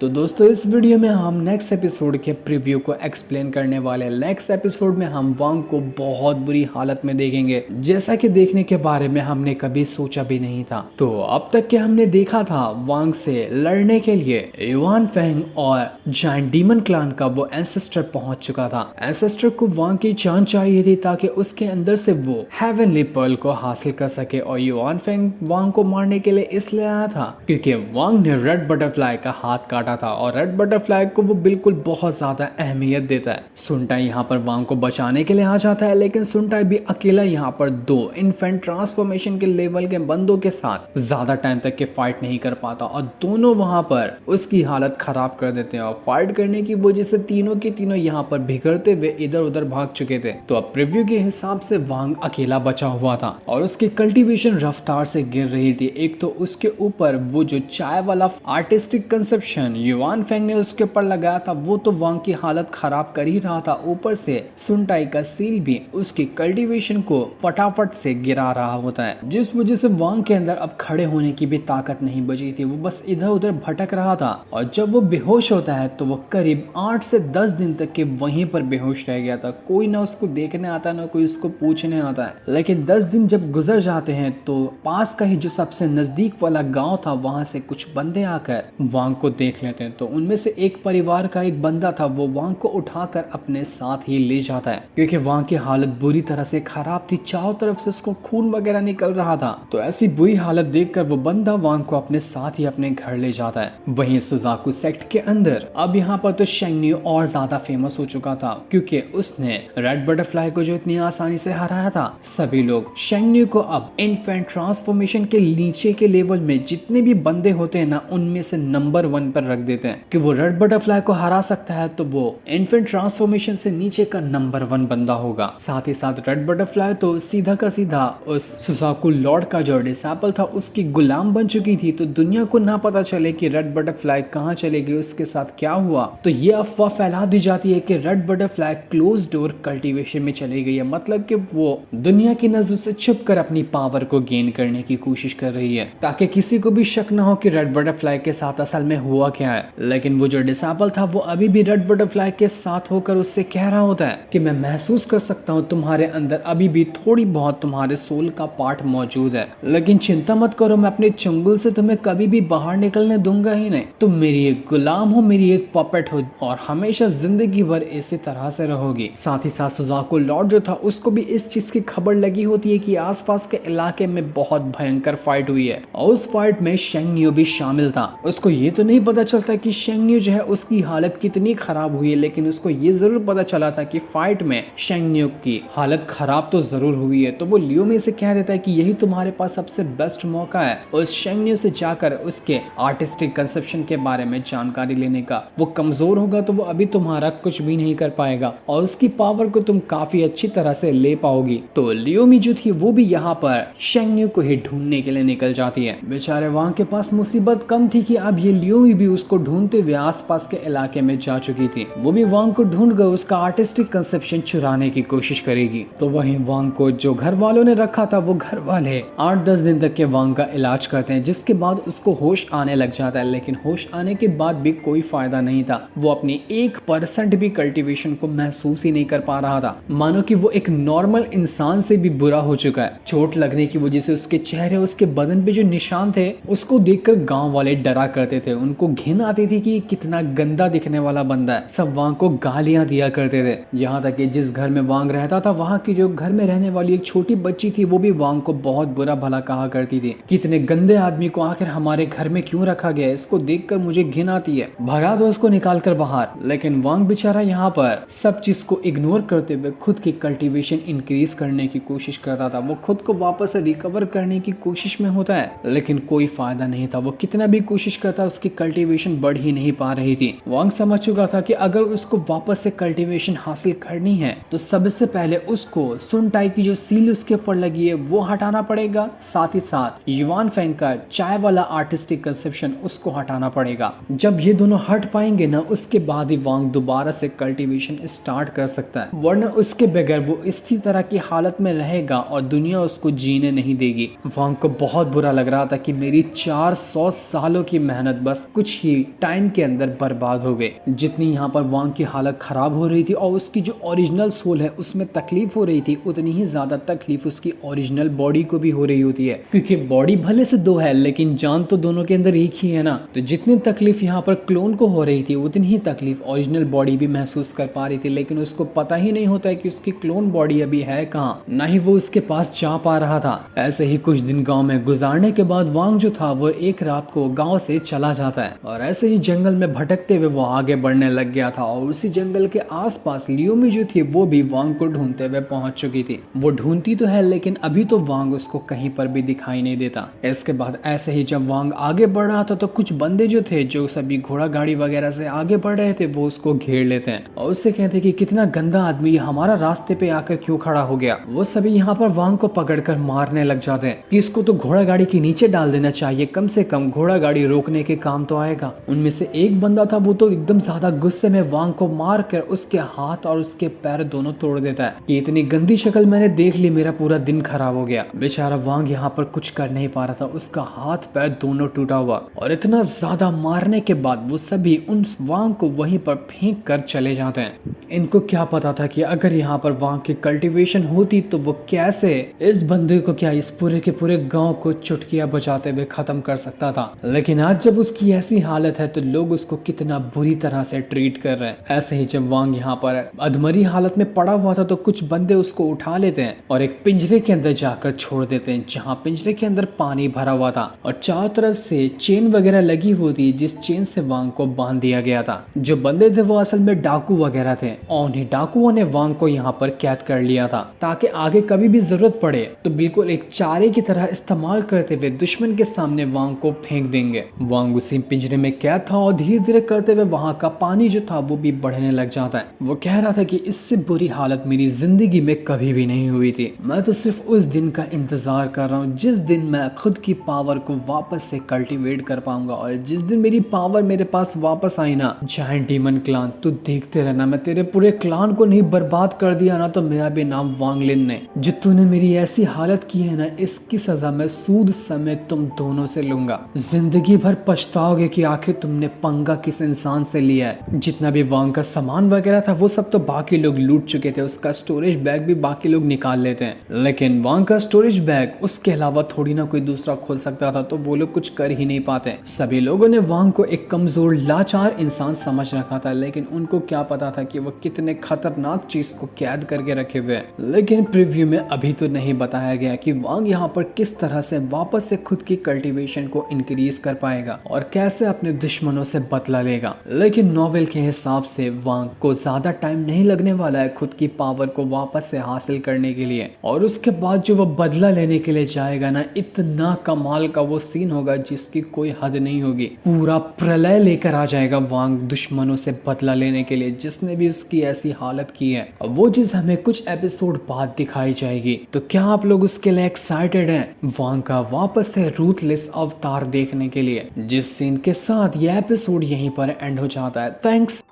तो दोस्तों इस वीडियो में हम नेक्स्ट एपिसोड के प्रीव्यू को एक्सप्लेन करने वाले हैं। नेक्स्ट एपिसोड में हम वांग को बहुत बुरी हालत में देखेंगे, जैसा कि देखने के बारे में हमने कभी सोचा भी नहीं था। तो अब तक के हमने देखा था वांग से लड़ने के लिए युआन फेंग और जायंट डीमन क्लान का वो एंसेस्टर पहुंच चुका था। एंसेस्टर को वांग की जान चाहिए थी ताकि उसके अंदर से वो हेवनली पर्ल को हासिल कर सके, और युआन फेंग वांग को मारने के लिए इसलिए आया था क्योंकि वांग ने रेड बटरफ्लाई का हाथ काटा था और रेड बटरफ्लाई को वो बिल्कुल बहुत ज्यादा अहमियत देता है। सुनटाई यहाँ पर वांग को बचाने के लिए आ जाता है, लेकिन सुनटाई भी अकेला यहाँ पर दो इन्फेंट ट्रांसफॉर्मेशन के लेवल के बंदों के साथ ज्यादा टाइम तक के फाइट नहीं कर पाता और दोनों वहां पर उसकी हालत खराब कर देते हैं। और फाइट करने की वजह से तीनों के तीनों यहाँ पर बिगड़ते हुए इधर उधर भाग चुके थे। तो अब प्रीव्यू के हिसाब से वांग अकेला बचा हुआ था और उसकी कल्टीवेशन रफ्तार से गिर रही थी। एक तो उसके ऊपर वो जो चाय वाला आर्टिस्टिक कंसेप्शन युआन फेंग ने उसके ऊपर लगाया था वो तो वांग की हालत खराब कर ही रहा था। ऊपर से सुनटाई का सील भी उसकी कल्टीवेशन को फटाफट से गिरा रहा होता है, जिस वजह से वांग के अंदर अब खड़े होने की भी ताकत नहीं बची थी। वो बस इधर उधर भटक रहा था और जब वो बेहोश होता है तो वो करीब 8 से 10 दिन तक के वहीं पर बेहोश रह गया था। कोई ना उसको देखने आता ना कोई उसको पूछने आता है। लेकिन 10 दिन जब गुजर जाते हैं तो पास का ही जो सबसे नजदीक वाला गांव था वहां से कुछ बंदे आकर वांग को देख लेते हैं। तो उनमें से एक परिवार का एक बंदा था, वो वांग को उठाकर अपने साथ ही ले जाता है क्योंकि वांग की हालत बुरी तरह से खराब थी। चारों तरफ से उसको खून वगैरह निकल रहा था। तो ऐसी बुरी हालत देखकर वो बंदा वांग को अपने साथ ही अपने घर ले जाता है। वहीं सुजाकू सेक्ट के अंदर अब यहाँ पर तो शेंगन्यू और ज्यादा फेमस हो चुका था क्योंकि उसने रेड बटरफ्लाई को जो इतनी आसानी से हराया था। सभी लोग शेंगन्यू को अब इन्फेंट ट्रांसफॉर्मेशन के नीचे के लेवल में जितने भी बंदे होते हैं ना उनमें से नंबर 1 पर रख देते हैं कि वो रेड बटरफ्लाई को हरा सकता है तो वो इन्फेंट ट्रांसफॉर्मेशन से नीचे का नंबर 1 बंदा होगा। साथ ही साथ रेड बटरफ्लाई तो सीधा का सीधा उस सुजाकू लॉर्ड का जो डिसेबल था उसकी गुलाम बन चुकी थी। तो दुनिया को ना पता चले कि रेड बटरफ्लाई कहाँ चले गई, उसके साथ क्या हुआ। तो ये अफवाह फैला दी जाती है कि red butterfly close door cultivation में चली गई है, मतलब कि वो दुनिया की नजर से छुप कर अपनी पावर को गेन करने की कोशिश कर रही है ताकि किसी को भी शक ना हो कि रेड बटरफ्लाई के साथ असल में हुआ क्या है। लेकिन वो जो डिसेबल था वो अभी भी रेड बटरफ्लाई के साथ होकर उससे कह रहा होता है कि मैं महसूस कर सकता हूँ तुम्हारे अंदर अभी भी थोड़ी बहुत तुम्हारे सोल का पार्ट मौजूद है, लेकिन चिंता मत करो, मैं अपने चंगुल से तुम्हें कभी भी बाहर निकलने दूंगा ही नहीं। तुम मेरी एक गुलाम हो, मेरी एक पपेट हो और हमेशा जिंदगी भर इसी तरह से रहोगी। साथ ही साथ सुजाकू लॉर्ड जो था उसको भी इस चीज की खबर लगी होती है कि आसपास के इलाके में बहुत भयंकर फाइट हुई है और उस फाइट में शेंगन्यू भी शामिल था। उसको ये तो नहीं पता चलता कि शेंगन्यू जो है उसकी हालत कितनी खराब हुई है, लेकिन उसको ये जरूर पता चला था कि फाइट में शेंगन्यू की हालत खराब तो जरूर हुई है। तो वो लियो में से कह देता है कि यही तुम्हारे पास सबसे बेस्ट मौका है उस शेंगन्यू से जाकर उसके आर्टिस्टिक कंसेप्शन के बारे में जानकारी लेने का। वो कमजोर होगा तो वो अभी तुम्हारा कुछ भी नहीं कर पाएगा और उसकी पावर को तुम काफी अच्छी तरह से ले पाओगी। तो लियोमी जो थी वो भी यहाँ पर शेंगन्यू को ही ढूंढने के लिए निकल जाती है। बेचारे वहां के पास मुसीबत कम थी कि अब ये लियोमी भी उसको ढूंढते हुए आसपास के इलाके में जा चुकी थी। वो भी वांग को ढूंढ कर उसका आर्टिस्टिक कंसेप्शन चुराने की कोशिश करेगी। तो वहीं वांग को जो घर वालों ने रखा था वो घर वाले 8-10 दिन तक के वांग का इलाज करते हैं, जिसके बाद उसको होश आने लग जाता है। लेकिन होश आने के बाद भी कोई फायदा नहीं था, वो अपनी 1% भी कल्टीवेशन को महसूस ही नहीं कर पा रहा था। मानो कि वो एक नॉर्मल इंसान से भी बुरा हो चुका है। चोट लगने की वजह से उसके चेहरे उसके बदन पे जो निशान थे उसको देखकर गांव वाले डरा करते थे। उनको घिन आती थी कि कितना गंदा दिखने वाला बंदा है। सब वांग को गालियां दिया करते थे। यहाँ तक कि जिस घर में वांग रहता था वहाँ की जो घर में रहने वाली एक छोटी बच्ची थी वो भी वांग को बहुत बुरा भला कहा करती थी। कितने गंदे आदमी को आखिर हमारे घर में क्यों रखा गया है, इसको देखकर मुझे घिन आती है, भगा दो उसको निकाल कर बाहर। लेकिन वांग बेचारा यहाँ पर सब चीज को इग्नोर करते हुए खुद की कल्टीवेशन इंक्रीज करने की कोशिश करता था। वो खुद को वापस रिकवर करने की कोशिश में होता है, लेकिन कोई फायदा नहीं था। वो कितना भी कोशिश करता उसकी कल्टीवेशन बढ़ ही नहीं पा रही थी। वांग समझ चुका था कि अगर उसको वापस से कल्टीवेशन हासिल करनी है तो सबसे पहले उसको सुनटाई की जो सील उसके ऊपर लगी है वो हटाना पड़ेगा। साथ ही साथ युआन फेंग का चाय वाला आर्टिस्टिक कंसेप्शन उसको हटाना पड़ेगा। जब ये दोनों हट पाएंगे ना उसके बाद ही वांग दोबारा से कल्टीवेशन स्टार्ट कर सकता है, वरना उसके बगैर वो इसी तरह की हालत में रहेगा और दुनिया उसको जीने नहीं देगी। वांग को बहुत बुरा लग रहा था कि मेरी 400 सालों की मेहनत बस कुछ ही टाइम के अंदर बर्बाद हो गए। जितनी यहाँ पर वांग की हालत खराब हो रही थी और उसकी जो ओरिजिनल सोल है उसमें तकलीफ हो रही थी, उतनी ही ज्यादा तकलीफ उसकी ओरिजिनल बॉडी को भी हो रही होती है, क्योंकि बॉडी भले से दो है लेकिन जान तो दोनों के अंदर एक ही है ना। तो जितनी तकलीफ यहाँ पर क्लोन को हो रही थी उतनी ही तकलीफ ओरिजिनल बॉडी भी महसूस कर पा रही थी, लेकिन उसको पता ही नहीं होता है कि उसकी क्लोन बॉडी अभी है कहाँ, ना ही वो उसके पास जा पा रहा था। ऐसे ही कुछ दिन गांव में गुजारने के बाद वांग जो था वो एक रात को गांव से चला जाता है और ऐसे ही जंगल में भटकते हुए वो आगे बढ़ने लग गया था और उसी जंगल के आसपास लियोमी जो थी वो भी वांग को ढूंढते हुए पहुंच चुकी थी। वो ढूंढती तो है लेकिन अभी तो वांग उसको कहीं पर भी दिखाई नहीं देता। इसके बाद ऐसे ही जब वांग आगे बढ़ रहा था तो कुछ बंदे जो थे जो सभी घोड़ा गाड़ी वगैरह से आगे बढ़ रहे थे वो उसको घेर लेते हैं और उससे कहते कि कितना गंदा आदमी हमारा रास्ते पे आकर क्यों खड़ा हो गया। वो सभी यहाँ पर वांग को पकड़कर मारने लग जाते हैं कि इसको तो घोड़ा गाड़ी के नीचे डाल देना चाहिए, कम से कम घोड़ा गाड़ी रोकने के काम तो आएगा। उनमें से एक बंदा था वो तो एकदम ज्यादा गुस्से में वांग को मार कर उसके हाथ और उसके पैर दोनों तोड़ देता है कि इतनी गंदी शक्ल मैंने देख ली, मेरा पूरा दिन खराब हो गया। बेचारा वांग यहाँ पर कुछ कर नहीं पा रहा था, उसका हाथ पैर दोनों टूटा हुआ और इतना ज्यादा मारने के बाद वो सभी उन वांग को वहीं पर फेंक कर चले जाते हैं। इनको क्या पता था कि अगर यहाँ पर वांग की कल्टीवेशन होती तो वो कैसे इस बंदे को क्या इस पूरे के पूरे गांव को चुटकियां बजाते हुए खत्म कर सकता था। लेकिन आज जब उसकी ऐसी हालत है तो लोग उसको कितना बुरी तरह से ट्रीट कर रहे हैं। ऐसे ही जब वांग यहाँ पर अधमरी हालत में पड़ा हुआ था तो कुछ बंदे उसको उठा लेते हैं और एक पिंजरे के अंदर जाकर छोड़ देते हैं, जहाँ पिंजरे के अंदर पानी भरा हुआ था और चारों तरफ से चेन वगैरह लगी हुई थी जिस चेन से वांग को बांध दिया गया था। जो बंदे थे वो असल में डाकू वगैरह थे और उन्हीं डाकुओं ने वांग को यहाँ पर कैद कर लिया था ताकि आगे कभी भी जरूरत पड़े तो बिल्कुल एक चारे की तरह इस्तेमाल करते हुए दुश्मन के सामने वांग को फेंक देंगे। वांग उसी पिंजरे में कैद था और धीरे धीरे करते हुए वहां का पानी जो था वो भी बढ़ने लग जाता है। वो कह रहा था कि इससे बुरी हालत मेरी जिंदगी में कभी भी नहीं हुई थी, मैं तो सिर्फ उस दिन का इंतजार कर रहा हूँ जिस दिन मैं खुद की पावर को वापस से कल्टीवेट कर पाऊंगा और जिस दिन मेरी पावर मेरे पास वापस आई ना। जायंट डीमन क्लान तू देखते रहना, मैं तेरे पूरे क्लान को नहीं बर्बाद कर दिया ना तो मेरा भी नाम वांग लिन ने। जो तूने मेरी ऐसी हालत की है ना इसकी सजा मैं सूद समेत तुम दोनों से लूंगा। जिंदगी भर पछताओगे कि आखिर तुमने पंगा किस इंसान से लिया है। जितना भी वांग का सामान वगैरह था वो सब तो बाकी लोग लूट चुके थे, उसका स्टोरेज बैग भी बाकी लोग निकाल लेते हैं, लेकिन वांग का स्टोरेज बैग उसके अलावा थोड़ी ना कोई दूसरा खोल सकता था तो वो लोग कुछ कर ही नहीं पाते। सभी लोगों ने वांग को एक कमजोर लाचार इंसान समझ रखा था, लेकिन उनको क्या पता था कि वो कितने खतरनाक चीज को कैद करके रखे हुए हैं। लेकिन प्रीव्यू में अभी तो नहीं बताया गया कि वांग यहाँ पर किस तरह से वापस से खुद की कल्टीवेशन को इंक्रीज कर पाएगा और कैसे अपने दुश्मनों से बदला लेगा। लेकिन नॉवेल के हिसाब से वांग को ज्यादा टाइम नहीं लगने वाला है खुद की पावर को वापस से हासिल करने के लिए, और उसके बाद जो वो बदला लेने के लिए जाएगा ना इतना कमाल का वो सीन होगा जिसकी कोई हद नहीं होगी। पूरा प्रलय लेकर आ जाएगा वांग दुश्मनों से बदला लेने के लिए जिसने भी उसकी ऐसी हालत की है। वो चीज हमें कुछ एपिसोड बाद दिखाई जाएगी। तो क्या आप लोग उसके लिए एक्साइटेड हैं वांग का वापस से रूथलेस अवतार देखने के लिए? जिस सीन के साथ यह एपिसोड यहीं पर एंड हो जाता है। थैंक्स।